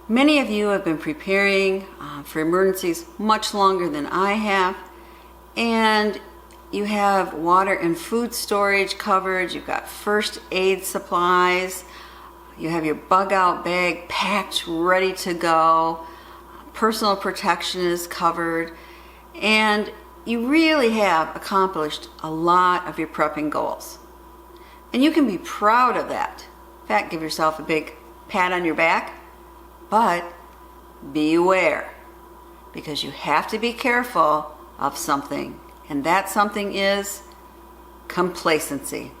Many of you have been preparing for emergencies much longer than I have, and you have water and food storage covered, you've got first aid supplies, you have your bug out bag packed, ready to go, personal protection is covered, and you really have accomplished a lot of your prepping goals. And you can be proud of that. In fact, give yourself a big pat on your back, but beware, because you have to be careful of something, and that something is complacency.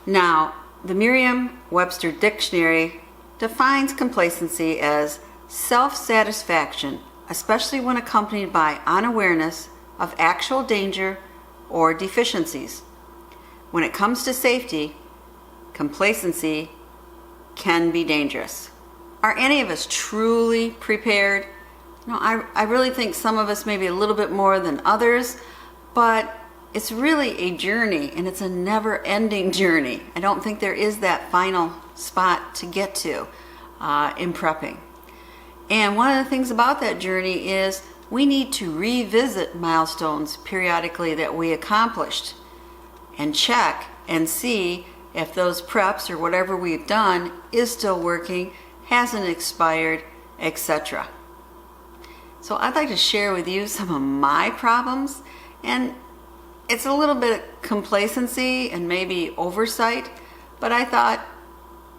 Now, the Merriam-Webster Dictionary defines complacency as self-satisfaction, especially when accompanied by unawareness of actual danger or deficiencies. When it comes to safety, complacency can be dangerous. Are any of us truly prepared? I really think some of us maybe a little bit more than others, but it's really a journey, and it's a never-ending journey. I don't think there is that final spot to get to in prepping. And one of the things about that journey is we need to revisit milestones periodically that we accomplished and check and see if those preps or whatever we've done is still working, hasn't expired, etc. So I'd like to share with you some of my problems, and it's a little bit of complacency and maybe oversight, but I thought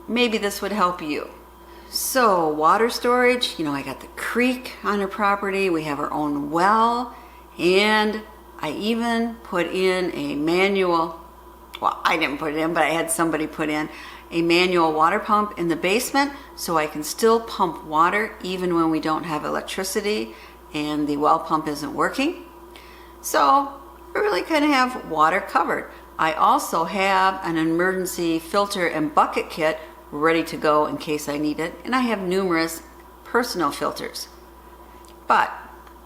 maybe this would help you. So water storage, I got the creek on our property, we have our own well, and I even put in a manual, well, I didn't put it in, but I had somebody put in a manual water pump in the basement so I can still pump water even when we don't have electricity and the well pump isn't working. So I really kind of have water covered. I also have an emergency filter and bucket kit ready to go in case I need it, and I have numerous personal filters. But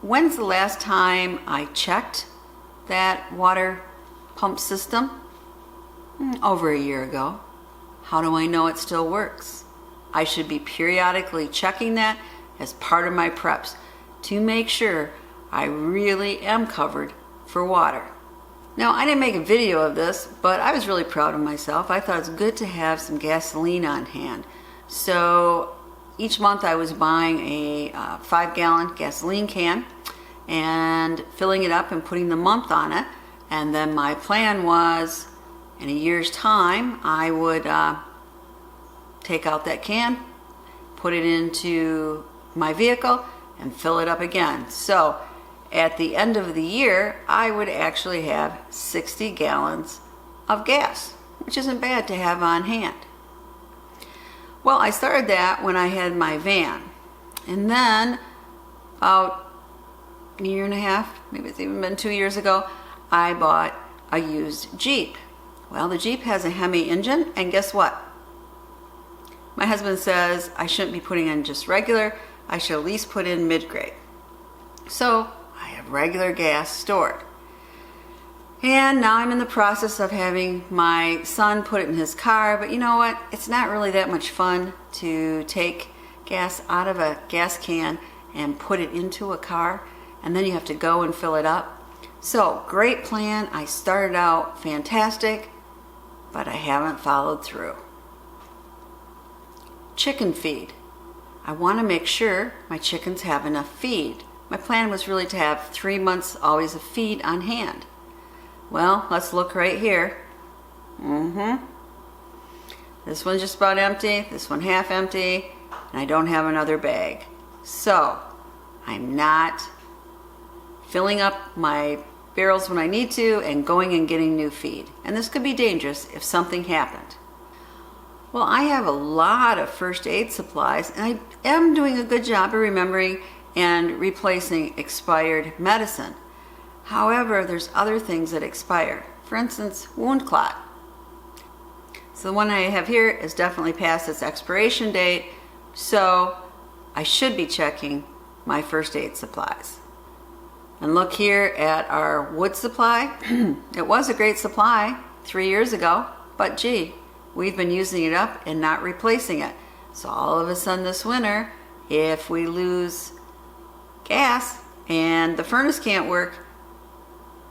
when's the last time I checked that water pump system? Over a year ago. How do I know it still works? I should be periodically checking that as part of my preps to make sure I really am covered for water. Now, I didn't make a video of this, but I was really proud of myself. I thought it was good to have some gasoline on hand. So each month I was buying a 5-gallon gasoline can and filling it up and putting the month on it. And then my plan was, in a year's time, I would take out that can, put it into my vehicle, and fill it up again. So at the end of the year, I would actually have 60 gallons of gas, which isn't bad to have on hand. Well, I started that when I had my van. And then about a year and a half, maybe it's even been 2 years ago, I bought a used Jeep. Well, the Jeep has a Hemi engine, and guess what? My husband says I shouldn't be putting in just regular, I should at least put in mid-grade. So I have regular gas stored. And now I'm in the process of having my son put it in his car, but you know what? It's not really that much fun to take gas out of a gas can and put it into a car, and then you have to go and fill it up. So, great plan. I started out fantastic, but I haven't followed through. Chicken feed. I want to make sure my chickens have enough feed. My plan was really to have 3 months always of feed on hand. Well, let's look right here. This one's just about empty, this one half empty, and I don't have another bag. So, I'm not filling up my barrels when I need to and going and getting new feed. And this could be dangerous if something happened. Well, I have a lot of first aid supplies, and I am doing a good job of remembering and replacing expired medicine. However, there's other things that expire. For instance, wound clot. So the one I have here is definitely past its expiration date, so I should be checking my first aid supplies. And look here at our wood supply. It was a great supply 3 years ago, but gee, we've been using it up and not replacing it. So all of a sudden this winter, if we lose gas and the furnace can't work,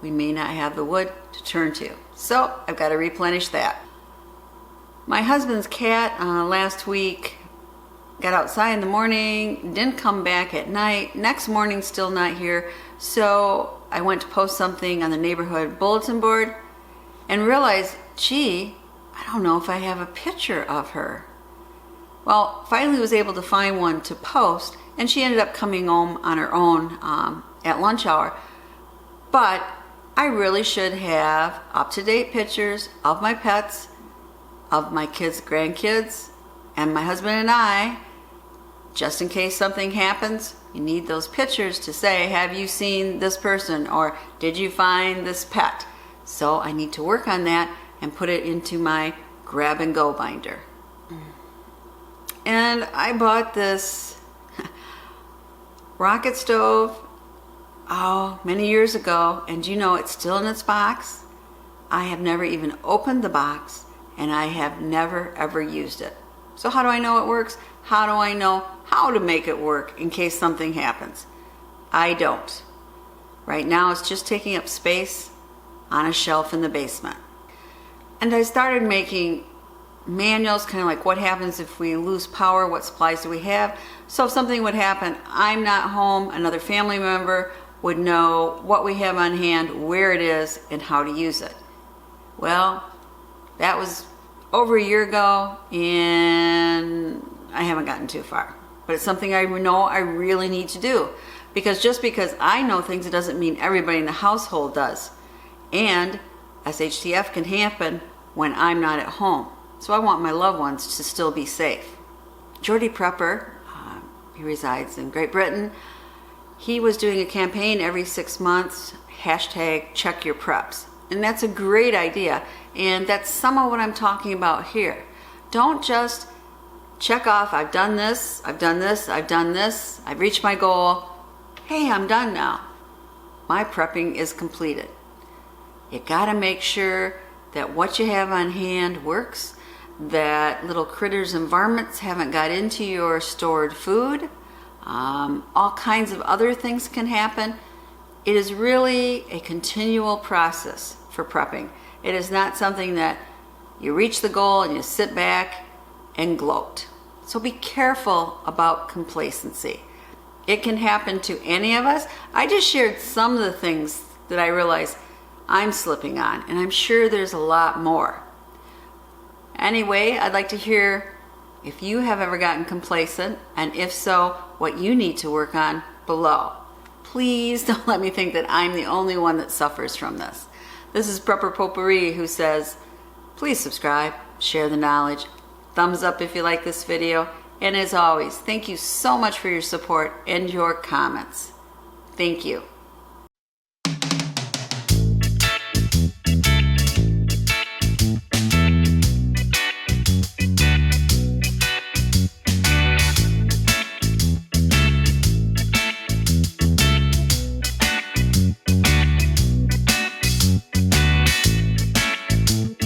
we may not have the wood to turn to. So I've got to replenish that. My husband's cat last week got outside in the morning, didn't come back at night. Next morning, still not here. So I went to post something on the neighborhood bulletin board and realized, gee, I don't know if I have a picture of her. Well, finally was able to find one to post, and she ended up coming home on her own at lunch hour. But I really should have up-to-date pictures of my pets, of my kids' grandkids, and my husband and I. Just in case something happens, you need those pictures to say, have you seen this person, or did you find this pet? So I need to work on that and put it into my grab and go binder. And I bought this rocket stove, many years ago, and you know it's still in its box. I have never even opened the box, and I have never ever used it. So how do I know it works? How do I know how to make it work in case something happens? I don't. Right now it's just taking up space on a shelf in the basement. And I started making manuals, kind of like what happens if we lose power, what supplies do we have. So if something would happen, I'm not home, another family member would know what we have on hand, where it is, and how to use it. Well, that was over a year ago, and I haven't gotten too far. But it's something I know I really need to do. Because just because I know things, it doesn't mean everybody in the household does. And SHTF can happen when I'm not at home. So I want my loved ones to still be safe. Jordy Prepper, he resides in Great Britain. He was doing a campaign every 6 months, hashtag check your preps. And that's a great idea. And that's some of what I'm talking about here. Don't just check off, I've done this, I've done this, I've done this, I've reached my goal. Hey, I'm done now. My prepping is completed. You gotta make sure that what you have on hand works, that little critters and varmints haven't got into your stored food. All kinds of other things can happen. It is really a continual process for prepping. It is not something that you reach the goal and you sit back and gloat. So be careful about complacency. It can happen to any of us. I just shared some of the things that I realized I'm slipping on, and I'm sure there's a lot more. Anyway, I'd like to hear if you have ever gotten complacent, and if so, what you need to work on below. Please don't let me think that I'm the only one that suffers from this. This is Prepper Potpourri who says, please subscribe, share the knowledge, thumbs up if you like this video, and as always, thank you so much for your support and your comments. Thank you.